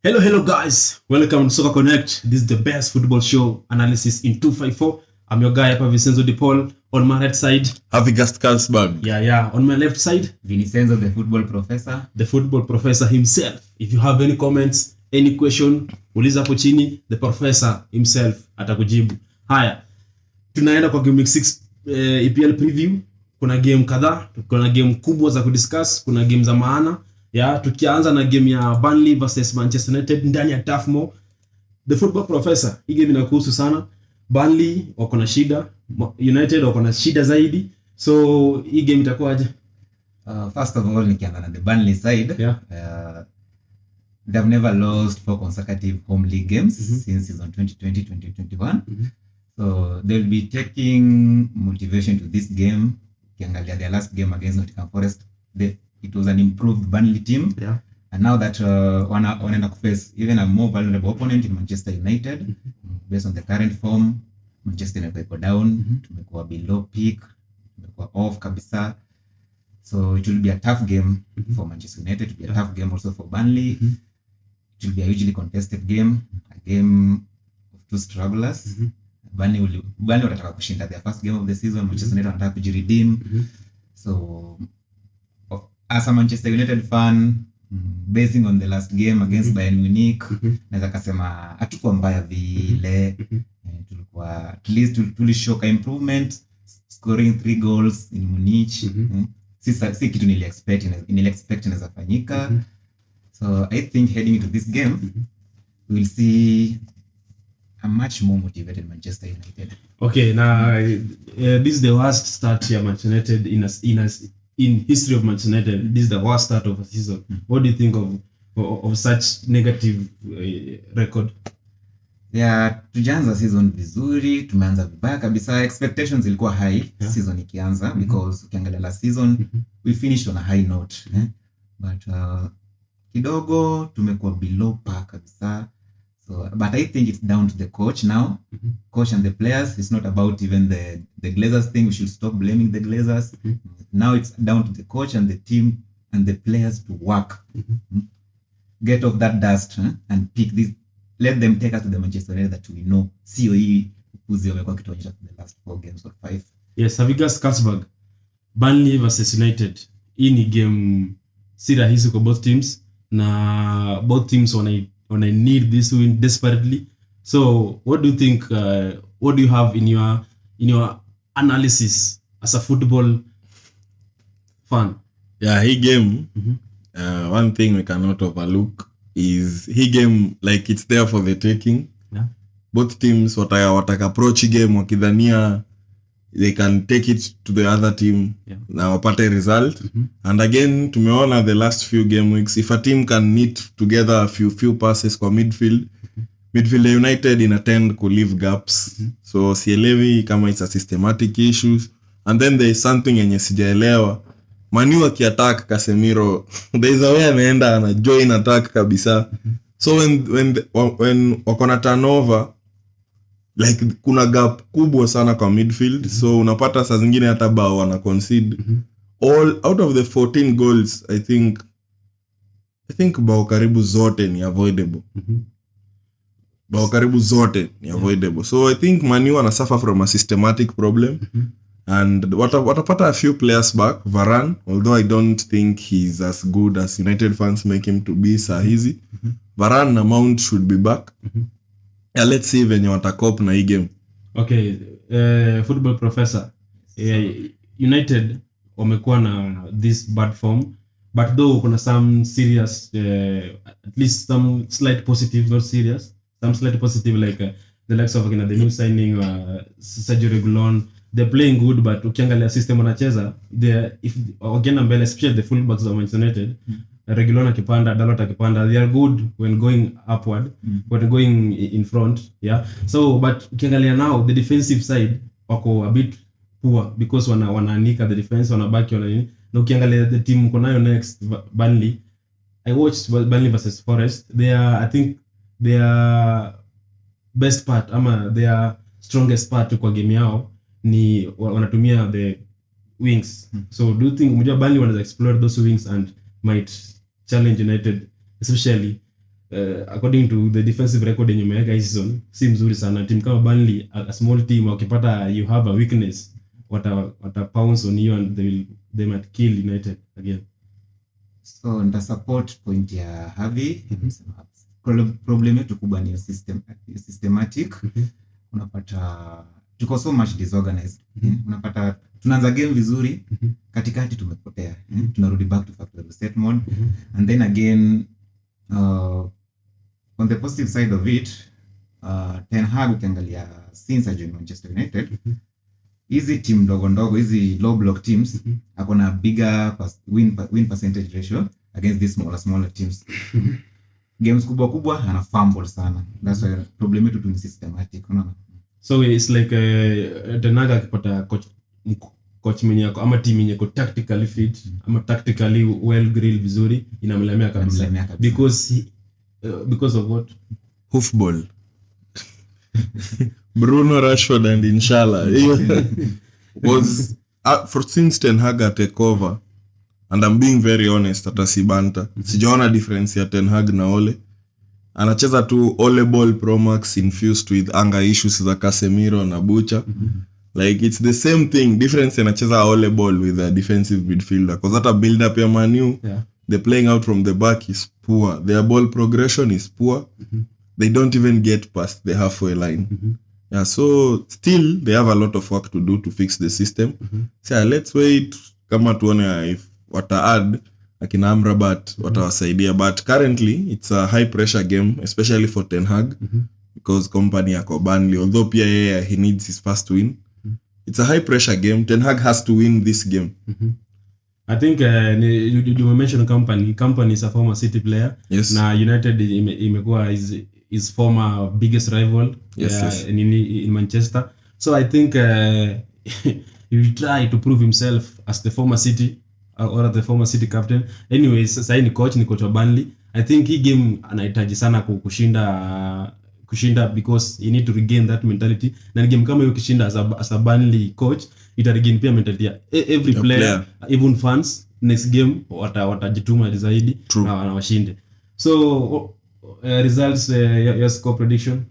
Hello guys, welcome to Soccer Connect. This is the best football show analysis in 254. I'm your guy hapa Vincenzo De Paul. On my right side, Havigast Carlsberg. Yeah. On my left side, Vincenzo the football professor. The football professor himself. If you have any comments, any question, uliza hapo chini, the professor himself atakujibu. Haya. Tunaenda kwa Gameweek 6 EPL preview. Kuna game kadhaa, kuna game kubwa za kudiscuss, kuna game za maana. Tukianza na game ya Burnley versus Manchester United ndani ya Turf Moor. The football professor, hii game inakuhusu sana. Burnley wako na shida, United wako na shida zaidi. So hii game itakuwaje? First of all, nikianza na the Burnley side, they've never lost 4 consecutive home league games since season 2020-2021. So they'll be taking motivation to this game. Ukiangalia their last game against Nottingham Forest, it was an improved Burnley team. And now that wanaenda kuface even a more vulnerable opponent in Manchester United, based on the current form, Manchester United iko down, tumekuwa below peak, tumekuwa off kabisa. So it will be a tough game for Manchester United, it will be a tough game also for Burnley. It will be a hugely contested game, a game of two strugglers. Burnley wanataka kushinda their first game of the season, Manchester United wanataka kujiredeem. So as a Manchester United fan, basing on the last game against Bayern Munich, naweza kusema hatukuwa mbaya vile. Tulikuwa at least tulishow improvement, scoring 3 goals in Munich. Si kitu nili-expect inaweza fanyika. So I think heading into this game, we'll see a much more motivated Manchester United. Okay, now this is the worst start here Manchester United in history of Manchester United. This is the worst start of a season. What do you think of such negative record? Tujaanza season vizuri, tumeanza vibaya kabisa. Expectations ilikuwa high season ikianza, because ukiangalia last season we finished on a high note. But kidogo tumekuwa below par kabisa. So, but I think it's down to the coach now. Coach and the players. It's not about even the Glazers thing. We should stop blaming the Glazers. Now it's down to the coach and the team and the players to work. Get off that dust and pick this. Let them take us to the Manchester United that we know. COE uzi wamekuwa kituonyesha for the last 4 games or 5. Yes, Havigast Carlsberg. Burnley versus United. Hii ni game si rahisi kwa both teams. Na both teams wanna need this win desperately. So what do you think, what do you have in your analysis as a football fan? He game, one thing we cannot overlook is he game, like it's there for the taking. Both teams wataka approach game wakidhania they can take it to the other team na wapate result. And again tumeona the last few game weeks, if a team can knit together a few passes kwa midfield United inatend ku leave gaps. So sielewi kama it's a systematic issues. And then there is something yenye sijaelewa. Manu akiattack Casemiro, there is a way anaenda ana join attack kabisa. So when wakona turnover, like kuna gap kubwa sana kwa midfield. So unapata saa zingine hata bao wana concede. All out of the 14 goals, I think bao karibu zote ni avoidable. So I think Manu wana suffer from a systematic problem. And watapata a few players back. Varane, although I don't think he's as good as United fans make him to be sahizi. Varane na Mount should be back. Let's see venye watakop na hii game. Okay, football professor. United wamekuwa na this bad form, but though kuna some serious, at least some slight positive, not serious, some slight positive, like the likes of the new signing, Sergio Reguilon. They're playing good, but ukiangalia system wanacheza, if again mbele, especially the fullbacks of Manchester United, Reguilon akipanda, Dalot akipanda, they are good when going upward, when going in front. So but ukiangalia now the defensive side wako a bit poor, because wanaanika the defense, wanabaki nini. Na ukiangalia the team konayo next, Burnley, I watched Burnley versus Forest. I think their best part ama their strongest part kwa game yao ni wanatumia the wings. So do you think Burnley wanaweza explore those wings and might challenge United, especially according to the defensive record yenye umeweka hii season si mzuri sana. Team kama Burnley, a small team, wakipata you have a weakness, wata pounce on you and they might kill United again. So nda support point ya Harvey. Problem yetu kubwa ni systematic. Unapata tuko so much disorganized. Unapata tunaanza game vizuri, katikati tumepotea. Tunarudi back to factory reset mode. And then again, on the positive side of it, Ten Hag ukiangalia since ajoin Manchester United, hizi team ndogo hizi low block teams akona bigger win percentage ratio against these smaller teams. Games kubwa ana fumble sana. That's why problem yetu tu ni systematic, unaona. So it's like Ten Hag akipata coach mwenye yako ama team yenye ko tactically fit ama tactically well grilled vizuri, inamlemea kabisa. Because of what? Hoofball. Bruno, Rashford and Inshallah. Was for since Ten Hag take over, and I'm being very honest, hata sibanta. Sijaona difference ya Ten Hag na Ole. Anacheza tu Ole ball Pro Max infused with anger issues za Casemiro na Bucha. Like it's the same thing. Difference anacheza Ole ball with a defensive midfielder. Because hata build up ya Man U, the playing out from the back is poor. Their ball progression is poor. They don't even get past the halfway line. Yeah, so still they have a lot of work to do to fix the system. So let's wait kama tuone if wata add akina Amrabat watawasaidia, but currently it's a high pressure game, especially for Ten Hag, because company yako Burnley, although pia he needs his first win. It's a high pressure game. Ten Hag has to win this game. I think you mentioned company is a former City player. Yes. Na United imekuwa his former biggest rival. Yes. In Manchester. So I think he will try to prove himself as the former City or the former City captain. Anyways, sasa ni coach wa Burnley. I think hii game anahitaji sana kushinda because you need to regain that mentality. Na game kama hiyo kishinda as a Burnley coach, ita regain pia mentality ya every player, even fans. Next game watajituma zaidi na washinde. So results, your score prediction?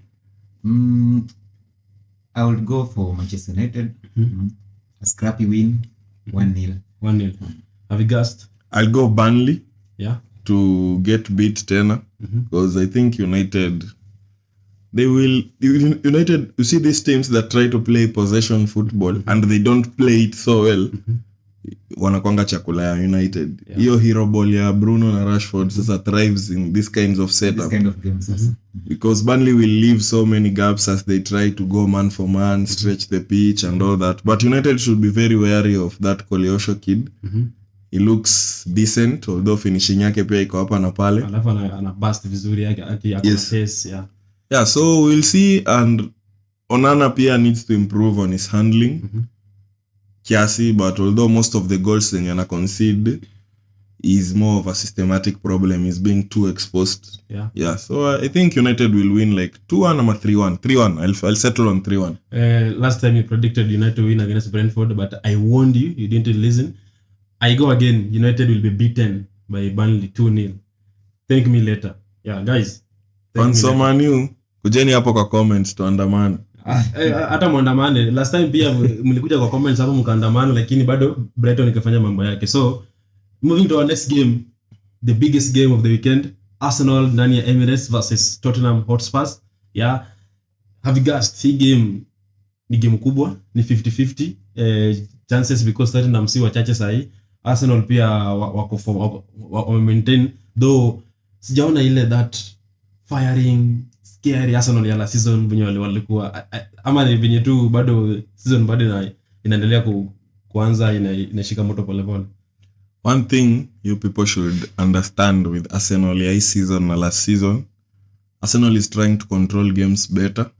I would go for Manchester United. A scrappy win, 1-0. 1-0. Have you guessed? I'll go Burnley. Yeah. To get beat tena, because I think United, United, you see these teams that try to play possession football and they don't play it so well. Wanakwanga chakula ya United. Hiyo hero ball ya Bruno na Rashford sasa thrives in these kinds of setup. This kind of games. Because Burnley will leave so many gaps as they try to go man for man, stretch the pitch and all that. But United should be very wary of that Koleosho kid. He looks decent, although finishing yake pia iko hapa na pale. Alafu ana burst vizuri yake pace, Yeah, so we'll see. And Onana pia needs to improve on his handling. Kiasi, but although most of the goals zenye ana concede is more of a systematic problem, is being too exposed. Yeah, so I think United will win like 2-1 or 3-1. 3-1. I'll settle on 3-1. Last time you predicted United to win against Brentford, but I warned you, you didn't listen. I go again. United will be beaten by Burnley 2-0. Thank me later. Yeah, guys. Fansomanu, kujeni hapo kwa comments tuandamane. Hata muandamane. Last time pia mlikuja kwa comments hapo mkaandamana, lakini bado Brighton ikafanya mambo yake. So, moving to our next game, the biggest game of the weekend, Arsenal ndani ya Emirates versus Tottenham Hotspur. Yeah. Have you guessed? Hii game ni game kubwa, ni 50-50 chances because Tottenham si wachache sahi. Arsenal pia wako maintain, though sijaona ile that firing scary Arsenal ya last season venye walikuwa, ama ni venye tu bado season bado inaendelea kuanza inashika moto pole pole. One thing you people should understand with Arsenal ya this season na last season, Arsenal is trying to control games better.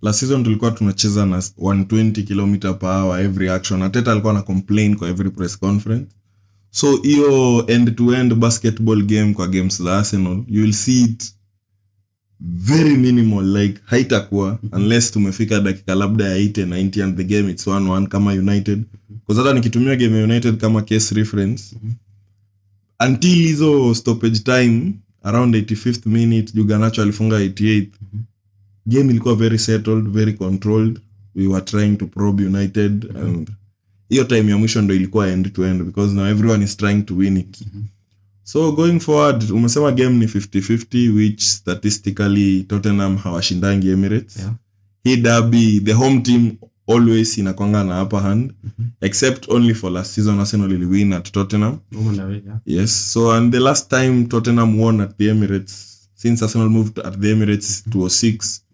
Last season tulikuwa tunacheza na 120 km/h every action. Ateta alikuwa na complain kwa every press conference. So hiyo end to end basketball game kwa games za Arsenal, you will see it very minimal, like haitakuwa unless tumefika dakika labda ya 80-90 and the game it's 1-1 kama United. Because hata nikitumia game ya United kama case reference, until hizo stoppage time around 85th minute Garnacho alifunga 88th. Game ilikuwa very settled, very controlled. We were trying to probe United and hiyo time ya mwisho ndo ilikuwa end to end because now everyone is trying to win it. So going forward, umesema game ni 50-50 which statistically Tottenham hawashindangi Emirates. Hii derby, the home team always inakwanga na upper hand, except only for last season Arsenal will win at Tottenham. Yes, so and the last time Tottenham won at the Emirates, since Arsenal moved at the Emirates 2006,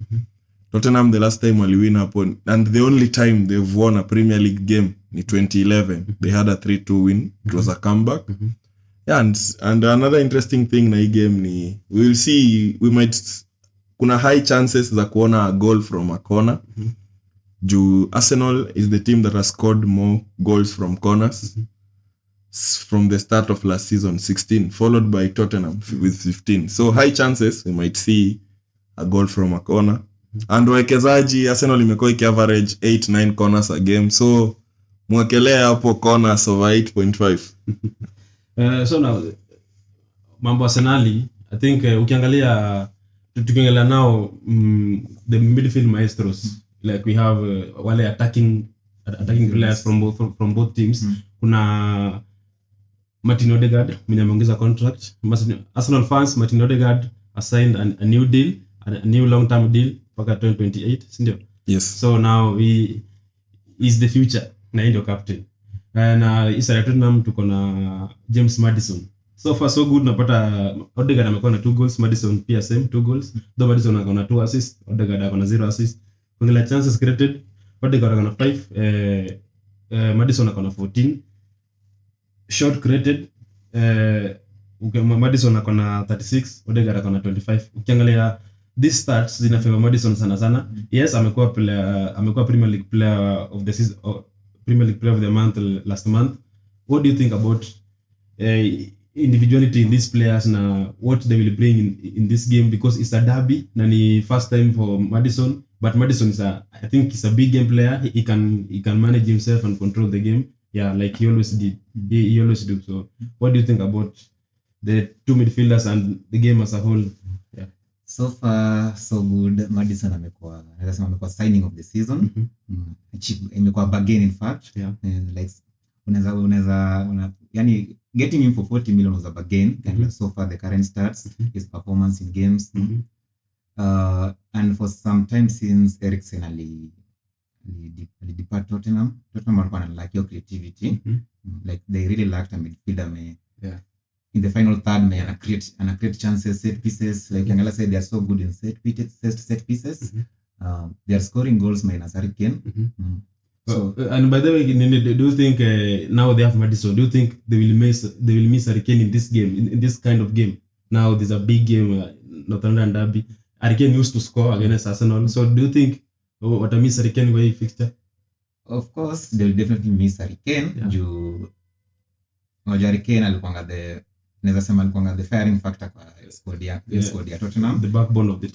Tottenham the last time wali win upon, and the only time they've won a Premier League game in 2011. They had a 3-2 win. It was a comeback. Yeah, and another interesting thing na hii game ni we will see, we might, kuna high chances za kuona a goal from a corner. Juu Arsenal is the team that has scored more goals from corners from the start of last season, 16, followed by Tottenham with 15. So high chances we might see a goal from a corner. And wawekezaji Arsenal imekuwa ikiaverage 8-9 corners a game, so mwekelea hapo corners over 8.5. So now mambo Arsenali, I think ukiangalia tukiangalia now the midfield maestros, like we have wale attacking players from both teams. Kuna Martin Odegaard mwenye ameongeza contract. Arsenal fans, Martin Odegaard assigned a new deal, a new long term deal mpaka 2028, si ndio? Yes. So now he is the future na ndio captain. Na Israel Tottenham tuko na James Maddison. So far so good, napata Odegaard amekuwa na 2 goals, Maddison pia same 2 goals. Though Maddison akona 2 assists, Odegaard akona 0 assists. Kuna chances created, Odegaard akona 5, Maddison akona 14. Shot created, Maddison akona 36, Odegaard akona 25. Ukiangalia these stats zina favor Maddison sana. Yes, amekuwa Premier League player of the season, Premier League player of the month last month. What do you think about individuality in these players na what they will bring in this game, because it's a derby na ni first time for Maddison, but Maddison is I think he's a big game player. He can manage himself and control the game, yeah, like he always did. He always do. So what do you think about the two midfielders and the game as a whole? Yeah, so far so good. Maddison amekuwa signing of the season. Imekuwa bargain in fact. Yeah. Like unaweza yani getting him for 40 million was a bargain. And so far the current stats, his performance in games, and for some time since Eriksen ali depart Tottenham walikuwa na lack your creativity. Like they really lacked a midfielder in the final third and create chances, set pieces. Like Angela said, they are so good in set pieces. They are scoring goals minus Hattrick. So and by the way, do you think now they have Maddison, do you think they will miss Hattrick in this game, in this kind of game? Now there's a big game, Northern Derby. Hattrick used to score against Arsenal. So do you think what a miss Hattrick way fixture? Of course, they will definitely miss Hattrick. Juu Hattrick alikuwa the firing factor kwa squad ya Tottenham, the backbone of the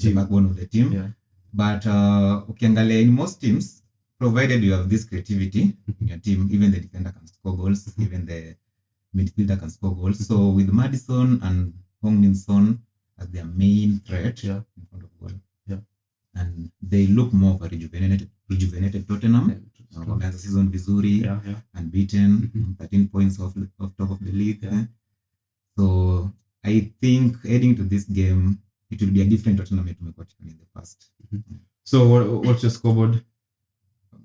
team. Yeah. But ukiangalia in most teams, provided you have this creativity in your team, even the defender can score goals, even the midfielder can score goals. So with Maddison and Heung-min Son as their main threat in front of goal, and they look more of a rejuvenated Tottenham. Wameanza season vizuri, unbeaten, 13 points off top of the league. So I think heading to this game, it will be a different Tottenham tumekuwa in the past. So what's your scoreboard?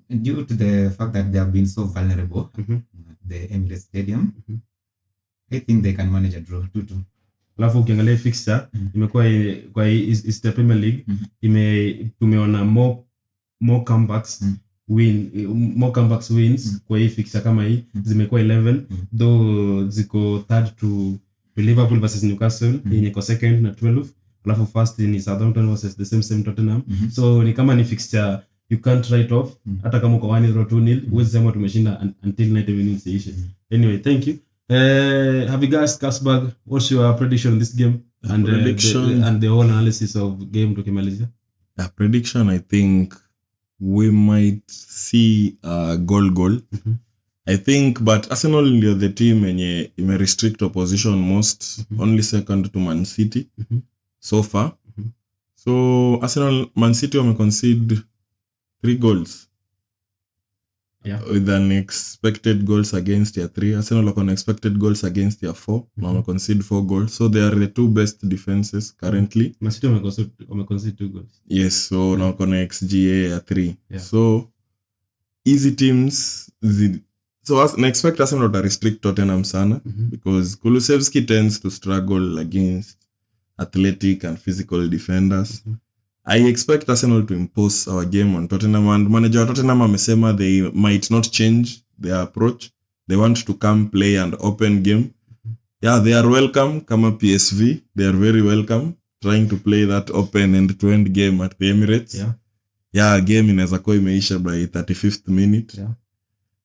Due to the fact that they have been so vulnerable at the Emirates Stadium, I think they can manage a draw 2-2. Alafu ukiangalia fixture imekuwa kwa is the Premier League, tumeona more comebacks wins kwa hii fixture kama hii zimekuwa 11, though ziko third to Liverpool versus Newcastle, yenye iko second na 12, alafu first ni Southampton versus the same Tottenham. So ni kama ni fixture you can't write off, hata kama uko 1-0 2-0 huwezi sema tumeshinda until 90 minutes iishe. Anyway, thank you. Have you guys, Kasberg, what's your prediction in this game and the whole analysis of game tukimalizia? Prediction, I think we might see a goal. I think but Arsenal ndio the team yenye ime restrict opposition most, only second to Man City so far. So Arsenal, Man City wame concede 3 goals. With an expected goals against their 3. Arsenal wako na expected goals against their 4. Na wame concede 4 goals. So they are the 2 best defenses currently. Man City wame concede 2 goals. Yes, so na wako na XGA ya 3. So easy teams so I expect Arsenal to restrict Tottenham sana because Kulusevski tends to struggle against athletic and physical defenders. I expect Arsenal to impose our game on Tottenham, and manager Tottenham amesema they might not change their approach. They want to come play an open game. Yeah, they are welcome kama PSV. They are very welcome trying to play that open end-to-end game at the Emirates. Yeah, game inaweza kuwa imeisha by 35th minute.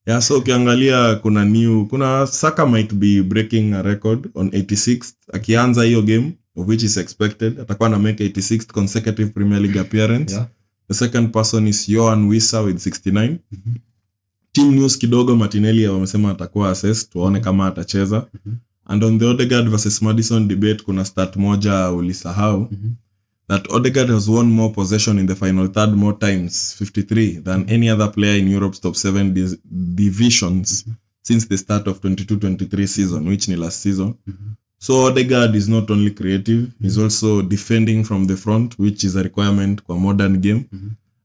Yeah, so ukiangalia kuna Saka might be breaking a record on 86th. Akianza hiyo game, of which is expected, atakuwa na make 86th consecutive Premier League appearance. The second person is Yohan Wissa with 69. Team news kidogo, Martinelli wamesema atakuwa assessed, tuone kama atacheza. And on the Odegaard versus Maddison debate, kuna stat moja ulisahau. That Odegaard has won more possession in the final third more times, 53, than any other player in Europe's top 7 divisions since the start of 22-23 season, which ni last season. So Odegaard is not only creative, he's also defending from the front, which is a requirement for modern game.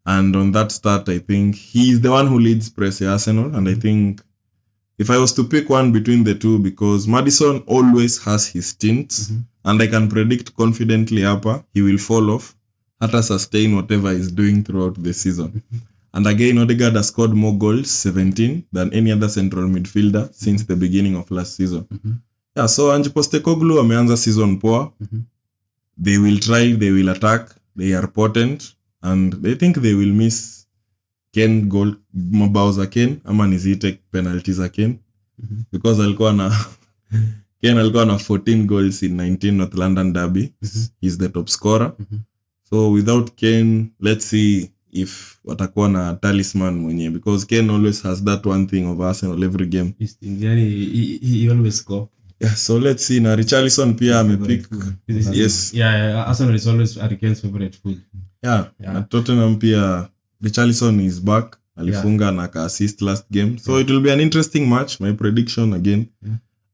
And on that start, I think he's the one who leads press at Arsenal. And I think if I was to pick one between the two, because Maddison always has his stints, and I can predict confidently hapa, he will fall off, hata sustain whatever he's doing throughout the season. And again, Odegaard has scored more goals, 17, than any other central midfielder since the beginning of last season. Yeah, so Ange Postecoglou ameanza season poa. They will try, they will attack, they are potent, and they think they will miss Ken goal, mabao za Ken, ama nizite penalty za Ken. Because Ken alikuwa na 14 goals in 19 North London Derby. He's the top scorer. So without Ken, let's see if watakuwa na talisman mwenye, because Ken always has that one thing of Arsenal every game. He always score. Yeah, so let's see. Na Richarlison pia amepick. Yes. Yeah, Arsenal is always Kene's favorite food. Yeah. Na Tottenham pia Richarlison is back. Alifunga na ka-assist last game. So it will be an interesting match. My prediction again.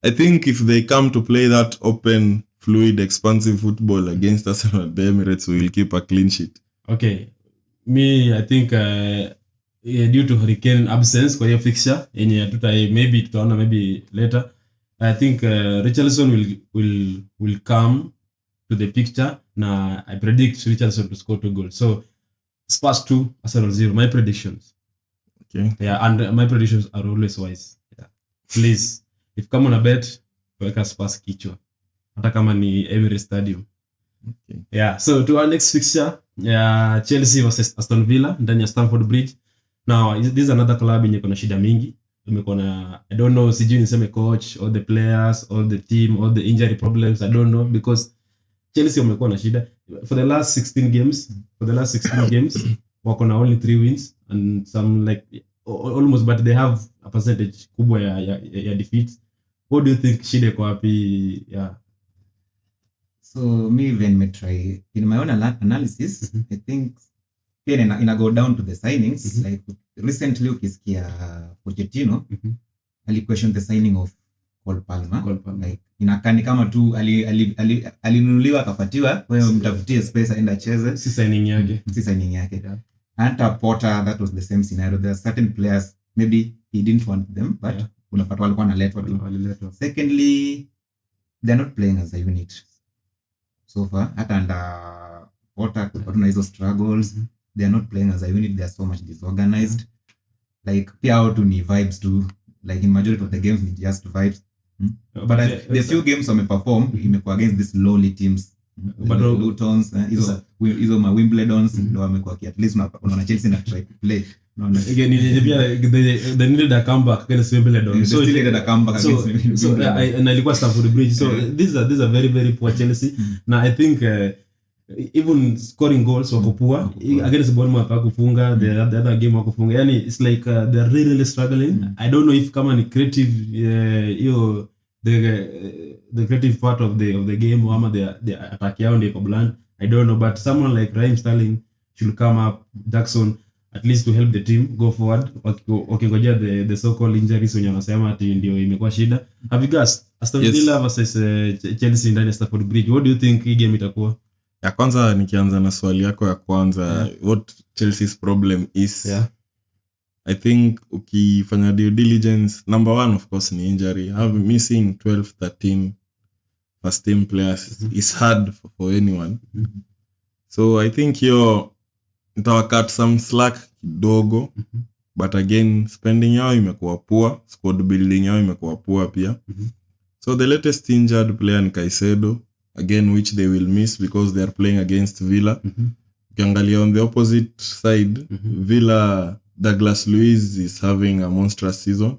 I think if they come to play that open, fluid, expansive football against Arsenal at the Emirates, we will keep a clean sheet. Okay. Me, I think due to Hurricane absence kwa hiyo fixture, yenye maybe tutaona maybe later, I think Richarlison will come to the picture. Na I predict Richarlison to score 2 goals. So Spurs 2, Arsenal 0. My predictions. Okay. Yeah, and my predictions are always wise. Yeah. Please, if come on a bet, weka Spurs kichwa. Hata kama ni Emirates Stadium. Okay. Yeah, so to our next fixture, Chelsea versus Aston Villa ndani ya Stamford Bridge. Now, this is another club yenye kuna shida mingi. I don't know, sijui niseme coach, all the players, all the team, all the injury problems, I don't know, because Chelsea wamekuwa na shida. For the last 16 games, wako na only 3 wins and some like almost, but they have a percentage kubwa ya defeats. What do you think shida kwa wapi? Yeah. So me when me try in my own analysis, I think ina go down to the signings. Like recently ukisikia Pochettino ali-question the signing of Cole Palmer. Like inakani kama tu alinunuliwa akapatiwa, wewe mtafutie space aenda cheze. Si signing yake. Yeah. And Potter, that was the same scenario. There are certain players maybe he didn't want them, but unapata walikuwa analetwa tu. Secondly, they're not playing as a unit so far. Hata under Potter kuna hizo struggles. They are not playing as a unit. They are so much disorganized. Like pia out ni vibes too. Like in majority of the games ni just vibes. But the few games wameperform imekuwa against these lowly teams. But Lutons, hizo ma Wimbledons ndio wamekuwa at least unaona Chelsea na try to play. Again, they needed a comeback against Wimbledon. So they needed a comeback against Wimbledon. So na ilikuwa Stamford Bridge. So these are very very poor Chelsea. Now I think even scoring goals wako poor. Against Bournemouth hawakufunga, the other game hawakufunga. Yani it's like they're really struggling. I don't know if kama ni creative hiyo the creative part of the game ama the attack yao ndio bland. I don't know, but someone like Raheem Sterling should come up, Jackson, at least to help the team go forward. Wakingojea the so called injuries wenye wanasema ati ndio imekuwa shida. Have you guys Aston Villa versus Chelsea ndani ya Stamford Bridge, what do you think hii game itakuwa? Ya kwanza nikianza na swali yako ya kwanza, what Chelsea's problem is, I think ukifanya due diligence, number one of course ni injury. Missing 12-13 first team players is hard for anyone. So I think hiyo nitawakat some slack kidogo, but again spending yao imekuwa poor, squad building yao imekuwa poor pia. So the latest injured player ni Caicedo, again which they will miss because they are playing against Villa. Ukiangalia on the opposite side, Villa, Douglas Luiz is having a monstrous season.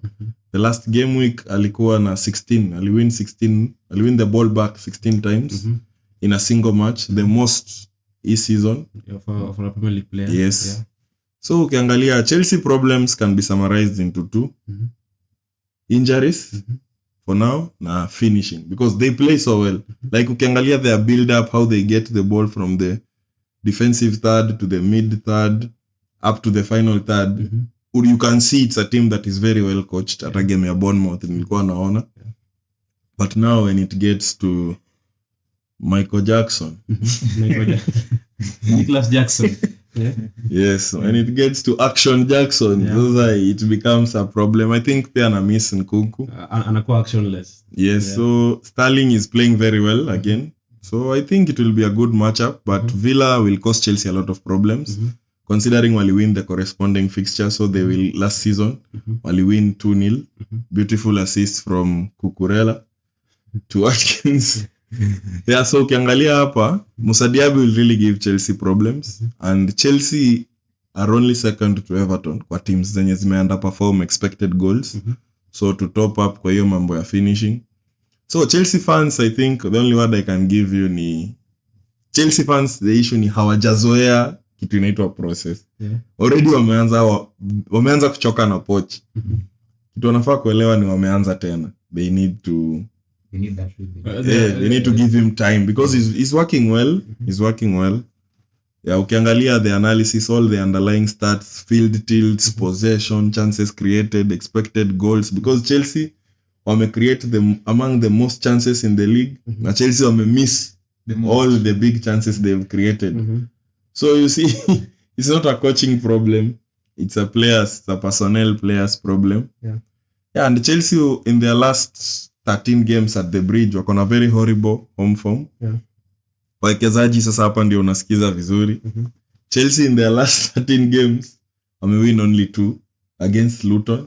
The last game week alikuwa na 16, aliwin the ball back 16 times in a single match, the most this season for a Premier League player. Yes. So ukiangalia Chelsea problems can be summarized into two. Injuries for now na finishing, because they play so well. Like ukiangalia their build up, how they get the ball from the defensive third to the mid third up to the final third. You can see it's a team that is very well coached. At a game ya Bournemouth nilikuwa naona. But now when it gets to Michael Jackson, Nicholas Jackson. Yes, when it gets to Action Jackson, it becomes a problem. I think pia na miss Nkunku. Anakuwa actionless. Yes, so Sterling is playing very well again. So I think it will be a good matchup, but Villa will cause Chelsea a lot of problems. Considering wali win the corresponding fixture, so they will last season wali win 2-0. Beautiful assist from Cucurella to Watkins. So ukiangalia hapa, Musa Diaby will really give Chelsea problems, and Chelsea are only second to Everton kwa teams zenye zime underperform expected goals. So to top up kwa hiyo mambo ya finishing. So Chelsea fans, I think the only word I can give you ni Chelsea fans, the issue ni hawajazoea kitu inaitwa process. Already wameanza kuchoka na poch. Kitu wanafaa kuelewa ni wameanza tena. They need that they need to give him time, because he's working well. He's working well. Ukiangalia the analysis, all the underlying stats, field tilts, possession, chances created, expected goals, because Chelsea wame create among the most chances in the league, na Chelsea wame miss all the big chances they've created. So you see, it's not a coaching problem, it's a personnel players problem. And Chelsea in their last 13 games at the Bridge wako na very horrible home form. Wawekezaji sasa hapa ndio unasikiza vizuri. Chelsea in their last 13 games wamewin only 2 against Luton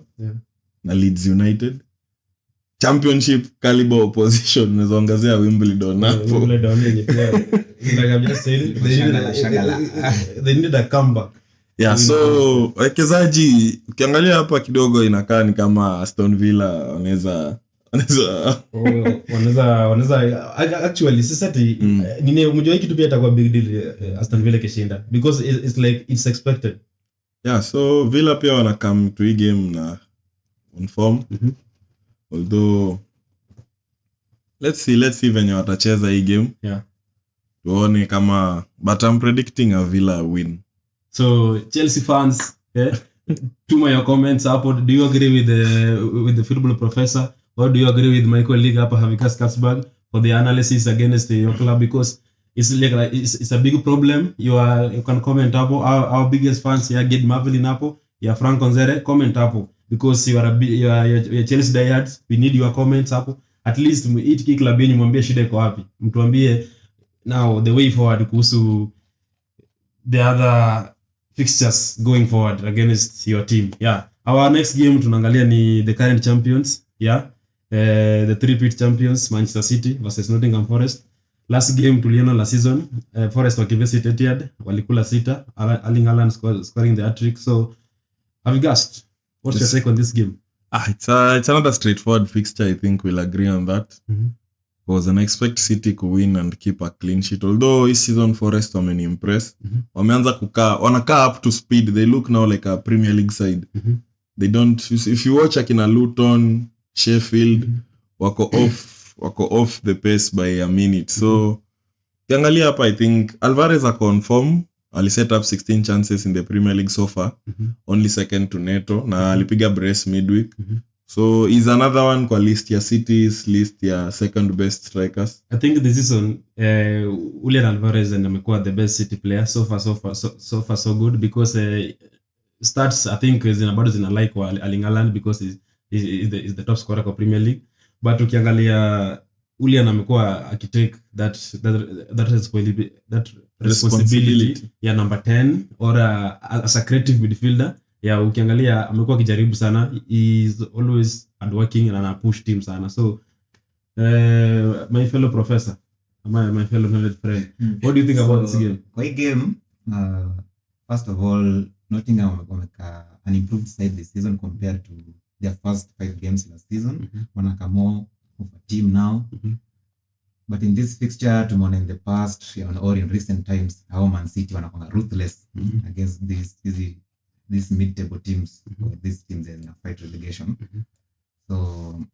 na Leeds United. Championship caliber opposition, unazoangazia Wimbledon hapo. Wimbledon yenye pia like just saying they need a comeback. So wawekezaji ukiangalia hapa kidogo inakaa ni kama Aston Villa wanaweza actually sasa nini mjua hiki tu pia itakuwa big deal Aston Villa kishinda, because it's like it's expected. So Villa pia wana come to hii game na on form. Although let's see venye watacheza hii game. Tuone kama, but I'm predicting a Villa win. So Chelsea fans, tuma your comments hapo. Do you agree with the football professor, or do you agree with my colleague hapa Havikas Katsberg for the analysis against your club? Because it's like it's a big problem. You can comment hapo. Our biggest fans here, Ged Marvelin hapo, ya Frank Onzere, comment hapo, because you are Chelsea diehards. We need your comments hapo. At least hii club yenu mwambie shida iko wapi, mtuambie now the way forward kuhusu the other fixtures going forward against your team. Our next game tunaangalia ni the current champions, the three-peat champions Manchester City versus Nottingham Forest. Last game tuliona la season, Forest wakivisit Etihad walikula 6, Erling Halaand scoring the Hattrick. So have you guessed, what's your take on this game? It's another straightforward fixture. I think we'll agree on that. because I expect City to win and keep a clean sheet. Although this season Forest wameni-impress. Wameanza wanakaa up to speed. They look now like a Premier League side. They don't, if you watch akina Luton, Sheffield, wako off the pace by a minute. So kiangalia hapa, I think Alvarez are confirm. Ali set up 16 chances in the Premier League so far. Only second to Neto. Na alipiga brace midweek. So he's another one kwa list ya City's list ya second best strikers. I think this season Julian Alvarez amekuwa the best City player so far so good, because stats I think zina like Erling Haaland because is the top scorer kwa Premier League. But ukiangalia Julian amekuwa akitake that responsibility ya number 10 or as a creative midfielder. Yeah, ukiangalia amekuwa akijaribu sana. He is always hardworking and ana push team sana. So my fellow professor, my fellow knowledge friend, what do you think about this game? Kwa hii game, first of all, Nottingham wameka an improved side this season compared to their first 5 games last season. Wanaka more of a team now. But in this fixture, tumeona in the past or in recent times, how Man City wanakuwa ruthless against these mid-table teams, or these teams that are in a fight relegation. So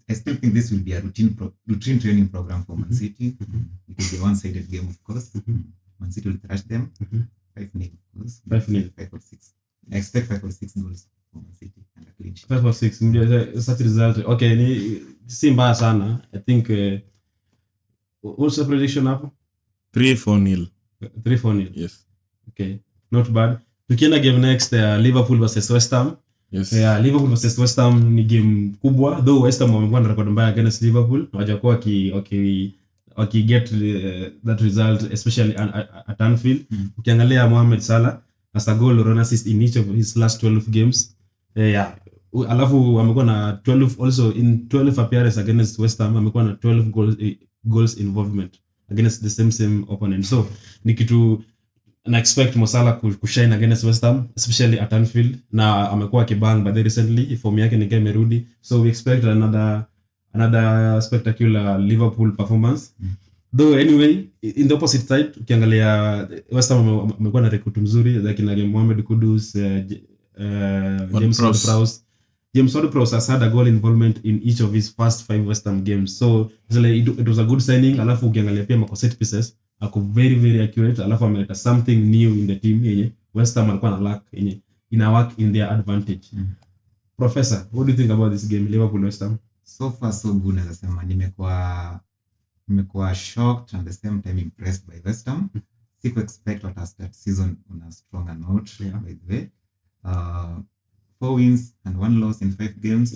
I still think this will be a routine training program for Man City. It will be a one-sided game, of course. Man City will thrash them 5-0, of course. 5 or 6. I expect 5 or 6 goals for Man City and a clean sheet. 5 or 6, such result. Okay, ni si mbaya sana. I think what's the prediction hapo? 3-4-0. 3-4-0. Yes. Okay, not bad. Tukienda game next, Liverpool versus West Ham. Yes. Liverpool versus West Ham ni game kubwa, though West Ham wamekuwa na record mbaya against Liverpool. Hawajakuwa get that result, especially at Anfield. Ukiangalia Mohamed Salah as a goal or an assist in each of his last 12 games. Alafu wamekuwa na 12 also in 12 appearances against West Ham, wamekuwa na 12 goals involvement against the same opponent. So ni kitu na expect Mo Salah kushine against West Ham, especially at Anfield, na amekuwa kibang but recently form yake ni game merudi. So we expect another spectacular Liverpool performance. Though anyway, in the opposite side ukiangalia West Ham amekuwa na record mzuri, like na Mohamed Kudus, James Ward-Prowse has had a goal involvement in each of his first 5 West Ham games. So it was a good signing. Alafu ukiangalia pia mako set pieces ako very very accurate. Alafu ameleta something new in the team yenye West Ham alikuwa na lack, yenye ina work in their advantage. Professor, what do you think about this game, Liverpool West Ham? So far so good, naweza sema nimekuwa shocked and at the same time impressed by West Ham. Siku expect what has that season on a stronger note, by the way. 4 wins and 1 loss in 5 games.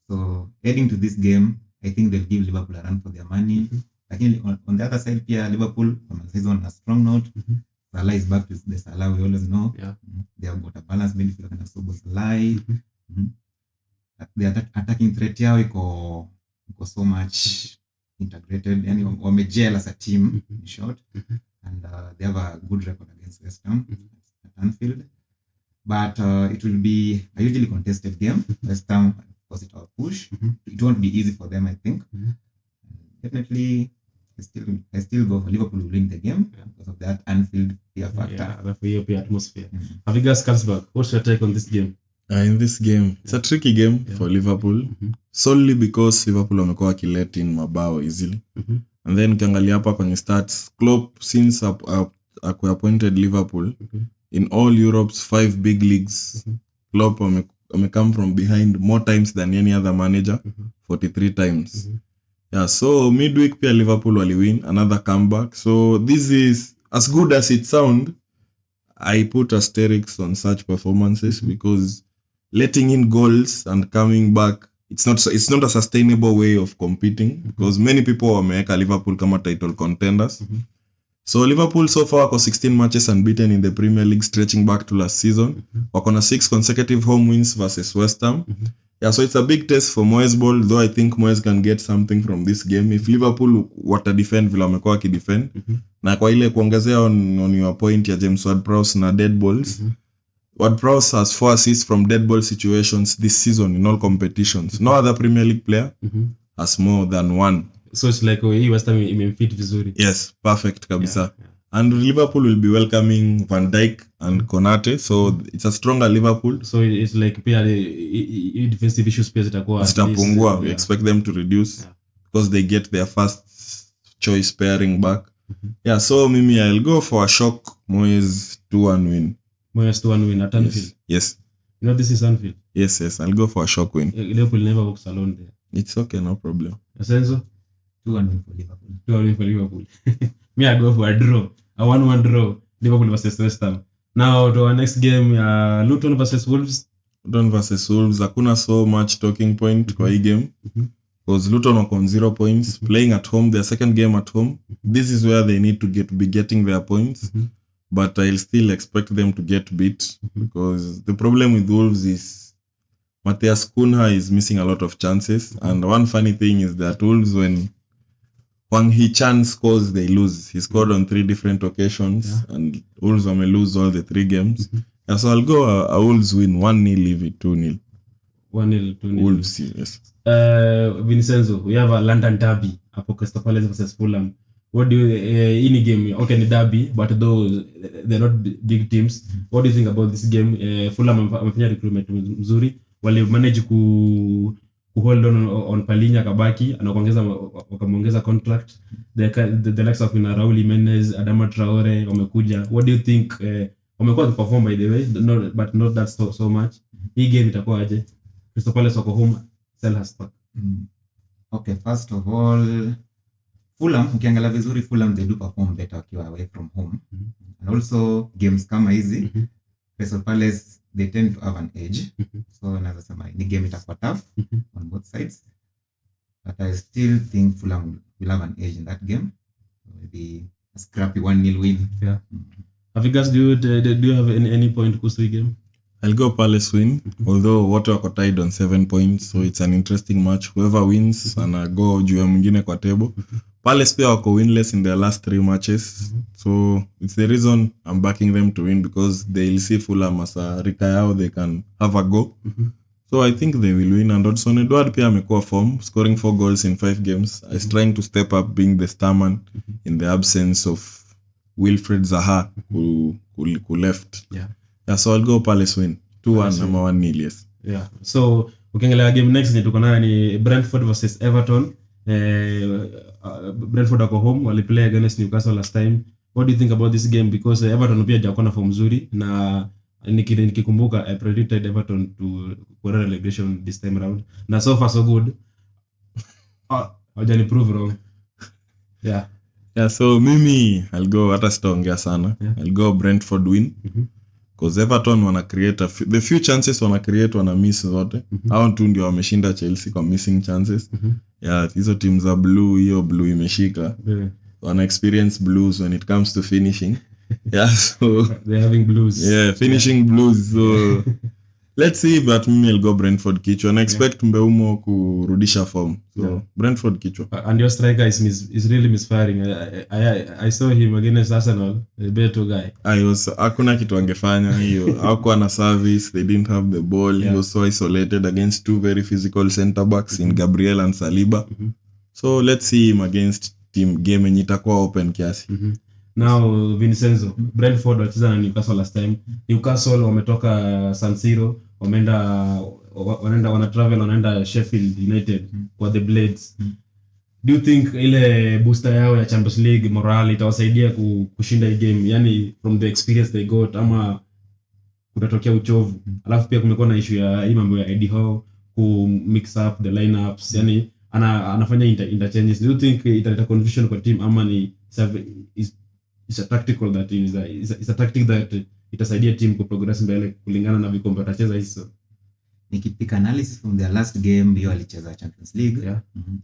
So heading to this game, I think they'll give Liverpool a run for their money. Lakini on the other side pia Liverpool is on a strong note. Salah is back to the Salah we always know. They have got a balanced midfield and so Salah. The attacking threat yao iko so much integrated. Yani wamejel as a team in short. And they have a good record against West Ham at Anfield. But it will be a hugely contested game. West Ham, of course, it will push. It won't be easy for them, I think. Definitely, I still go for Liverpool to win the game because of that Anfield fear factor. The fear atmosphere. Avigas Carlsberg, what's your take on this game? In this game, it's a tricky game for Liverpool. Solely because Liverpool wamekuwa wakilet in mabao easily. And then ukiangalia hapa kwenye stats, Klopp since appointed Liverpool, in all Europe's 5 big leagues, Klopp come from behind more times than any other manager, 43 times. So midweek pia Liverpool wali win, another comeback. So this is as good as it sound. I put asterisks on such performances because letting in goals and coming back, it's not a sustainable way of competing because many people wameweka Liverpool kama title contenders. So Liverpool so far wako 16 matches unbeaten in the Premier League stretching back to last season. Wako na 6 consecutive home wins versus West Ham. So it's a big test for Moyes ball, though I think Moyes can get something from this game if Liverpool wata defend vile wamekuwa kidefend. Na kwa ile kuongezea on your point ya James Ward-Prowse na dead balls. Ward-Prowse has 4 assists from dead ball situations this season in all competitions. No other Premier League player has more than 1 So it's like hii West Ham imemfit vizuri. Yes, perfect kabisa. Yeah. And Liverpool will be welcoming Van Dijk and Konate, so it's a stronger Liverpool. So it's like pia hii defensive issues pia zitakuwa at least, Zitapungua. We expect them to reduce because they get their first choice pairing back. Yeah, so mimi I'll go for a shock Moyes 2-1 win. Moyes 2-1 win at Anfield. Yes. You know this is Anfield. Yes, I'll go for a shock win. Liverpool never walks alone there. It's okay, no problem. Asenzo? 2-1 win for Liverpool. 2-1 win for Liverpool. Me I go for a draw. A 1-1 draw. Liverpool versus West Ham. Now to our next game, Luton versus Wolves. Luton versus Wolves, hakuna so much talking point kwa hii game. Because Luton wako on 0 points, playing at home, their second game at home. This is where they need to be getting their points. But I'll still expect them to get beat. Because the problem with Wolves is Matthias Cunha is missing a lot of chances. And one funny thing is that Wolves, when he chance scores, they lose. He scored on 3 different occasions. And Wolves may lose all the 3 games. Yeah, so I'll go a Wolves win 1-0, leave it 2-0. 1-0, 2-0. Wolves, yes. Vincenzo, we have a London derby hapo Crystal Palace versus Fulham. What do you in game? Okay, ni derby, but though they're not big teams. What do you think about this game? Fulham wamefanya recruitment mzuri, wali manage ku hold on Palinya kabaki, wakamuongeza contract. The likes of Raul Jimenez, Adama Traore wamekuja. What do you think? Wamekuwa perform by the way, but not that so much. Hii game itakuwa aje? Crystal Palace wako home, Selhurst Park. Okay, first of all, Fulham, ukiangalia vizuri Fulham they do perform better wakiwa away from home. And also games kama hizi, Crystal Palace they tend to have an edge. So naweza sema ni game itakuwa tough on both sides. But I still think Fulham will have an edge in that game. Maybe a scrappy 1-0 win. Yeah. Have you guys do you have any point kuhusu hii game? I'll go Palace win, although wote wako tied on 7 points, so it's an interesting match. Whoever wins ana go juu ya mwingine kwa table. Palace pia wako winless in their last 3 matches, so it's the reason I'm backing them to win, because they'll see Fulham as a rika yao, they can have a go. So I think they will win. And Odson Edward pia amekuwa form, scoring 4 goals in 5 games. He's trying to step up, being the star man in the absence of Wilfred Zaha, who left. Yeah, so I'll go Palace win 2-1 ama 1-0. Yes. Yeah. So ukiangalia game next ni tuko nayo ni Brentford versus Everton. Brentford wako home, wali play against Newcastle last time. What do you think about this game? Because Everton pia hajakuwa na form nzuri, na nikikumbuka I predicted Everton to go relegation this time around. Na so far so good. Hawajani prove wrong. Yeah. So mimi I'll go hata sitaongea sana. I'll go Brentford win. Because Everton wana create the few chances wana create wana miss zote. Hao tu ndio wameshinda Chelsea kwa missing chances. Hizo teams za blue, hiyo blue imeshika. Wana experience blues when it comes to finishing. So they're having blues. Finishing blues. So let's see, but mimi I'll go Brentford kichwa. Na expect Mbeumo kurudisha form. So Brentford kichwa. And your striker is really misfiring. I saw him against Arsenal, a better guy. Hakuna kitu angefanya hiyo. Hakuwa na service, they didn't have the ball. He was so isolated against 2 very physical center backs in Gabriel and Saliba. So let's see him against team game yenye itakuwa open kiasi. Now Vincenzo, Brentford walicheza na Newcastle last time. Newcastle wametoka San Siro, wana travel wanaenda Sheffield United kwa the Blades. Do you think ile booster yao ya Champions League morale itawasaidia kushinda hii game? Yani from the experience they got, ama kutatokea uchovu? Alafu pia kumekuwa na issue ya hii mambo ya Eddie Howe ku mix up the lineups, yani anafanya interchanges. Do you think italeta confusion kwa team, ama ni it's a tactical that is a tactic that itasaidia team ku progress mbele kulingana na vikombe watacheza hizo? Nikipick analysis from their last game, hiyo alicheza Champions League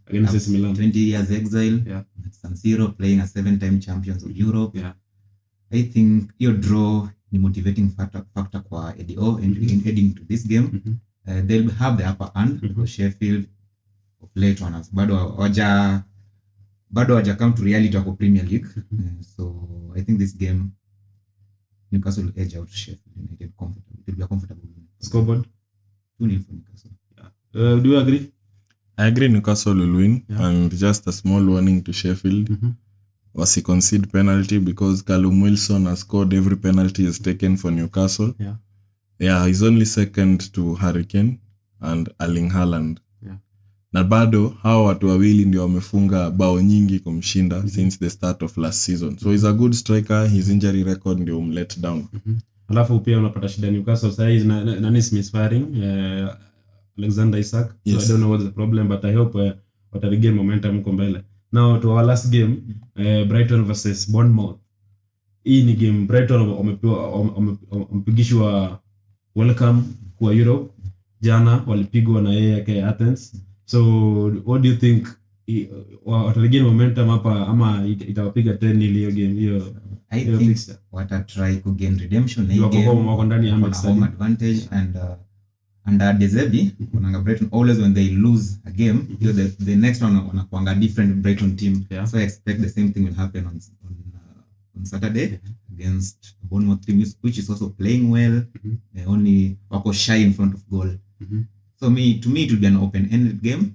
against AC Milan, 20 years exile at San Siro, playing a 7-time champions of Europe. I think your draw ni motivating factor kwa Eddie Howe in heading to this game. They'll have the upper hand because Sheffield of late ones bado haja come to reality wako Premier League. So I think this game Newcastle will edge out Sheffield United comfortably. It will be a comfortable win. Scoreboard 2-0 for Newcastle. Do you agree? I agree Newcastle will win. Yeah. And just a small warning to Sheffield. Was he concede penalty because Callum Wilson has scored every penalty he's taken for Newcastle. Yeah, he's only second to Hurricane and Erling Haaland. Na bado hao watu wawili ndio wamefunga bao nyingi kumshinda since the start of last season. So he's a good striker, his injury record ndio umlet down. Alafu pia unapata shida Newcastle sasa hizi na misfiring Alexander Isak. So I don't know what's the problem, but I hope wata regain momentum huko mbele. Now to our last game, Brighton versus Bournemouth. Hii ni game Brighton wamepigishwa welcome kwa Europe. Jana walipigwa na yeye Athens. So what do you think wata regain momentum hapa ama itawapiga 10 hiyo game hiyo? I think wata try to gain redemption in game. Wako ndani ya home advantage and under Dezebi unanga Brighton always when they lose a game the next one wanakuanga different Brighton team. So I expect the same thing will happen on Saturday against Bournemouth team which is also playing well. They only wako shy in front of goal. So to me it would be an open ended game.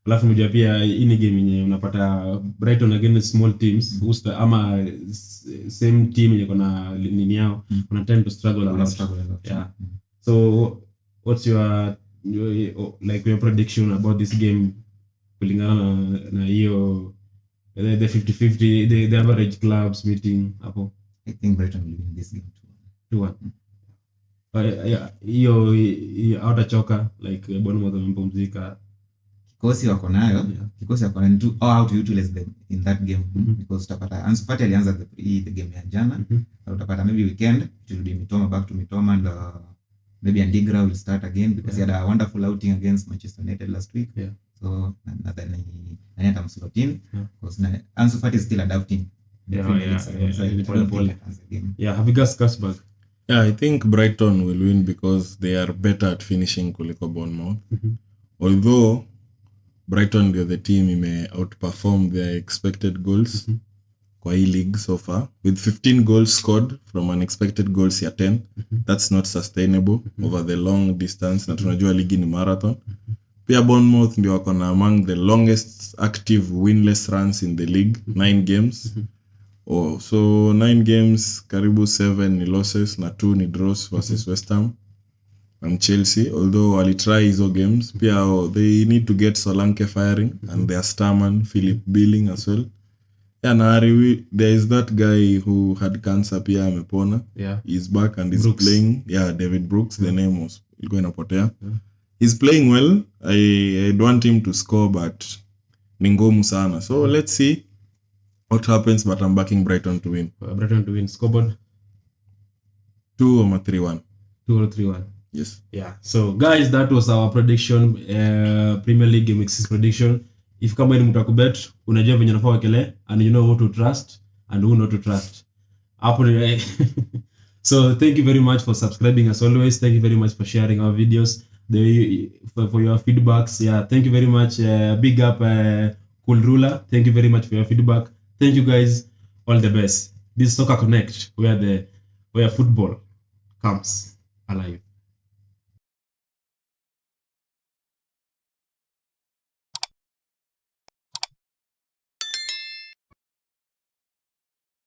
Alafu mmoja pia hii ni game yenye unapata Brighton against small teams ama same team yenye kuna nini yao kuna time to struggle a lot. Yeah. So what's your prediction about this game kulingana na hiyo the 50-50 the average clubs meeting hapo? I think Brighton will win this game 2-1. Hiyo hautachoka like Bournemouth wamepumzika. Kikosi wako nayo how to utilize them in that game because utapata Ansu Fati alianza the game ya jana. Utapata maybe weekend it will be Mitoma back to Mitoma and maybe Andigra will start again because he had a wonderful outing against Manchester United last week. So nadhani atamslot in because Ansu Fati is still adapting. Have you guys Kasbag? Yeah, I think Brighton will win because they are better at finishing kuliko Bournemouth. Although Brighton ndio the team may outperform their expected goals kwa hii league so far with 15 goals scored from unexpected goals ya 10. That's not sustainable over the long distance na tunajua ligi ni marathon. Pia Bournemouth ndio wako na among the longest active winless runs in the league, 9 games. So 9 games, karibu 7 ni losses na 2 ni draws versus West Ham and Chelsea. Although wali try hizo games, pia they need to get Solanke firing and their starman Philip Billing as well. Yeah, na there is that guy who had cancer pia amepona. He's back and he's playing. Yeah, David Brooks, the name was ilikuwa inapotea. He's playing well. I want him to score but ni ngumu sana. So let's see what happens, but I'm backing Brighton to win. Brighton to win. Scoreboard 2 or 3-1. 2 or 3-1. Yes. Yeah. So guys, that was our prediction, Premier League Game Week 6 prediction. If kama ni mtu akubet, unajua venye unafaa wekele and you know who to trust and who not to trust. Hapo ni So thank you very much for subscribing as always. Thank you very much for sharing our videos. For your feedbacks. Yeah, thank you very much. Big up Cool Ruler. Thank you very much for your feedback. Thank you guys. All the best. This is Soccer Connect where football comes alive.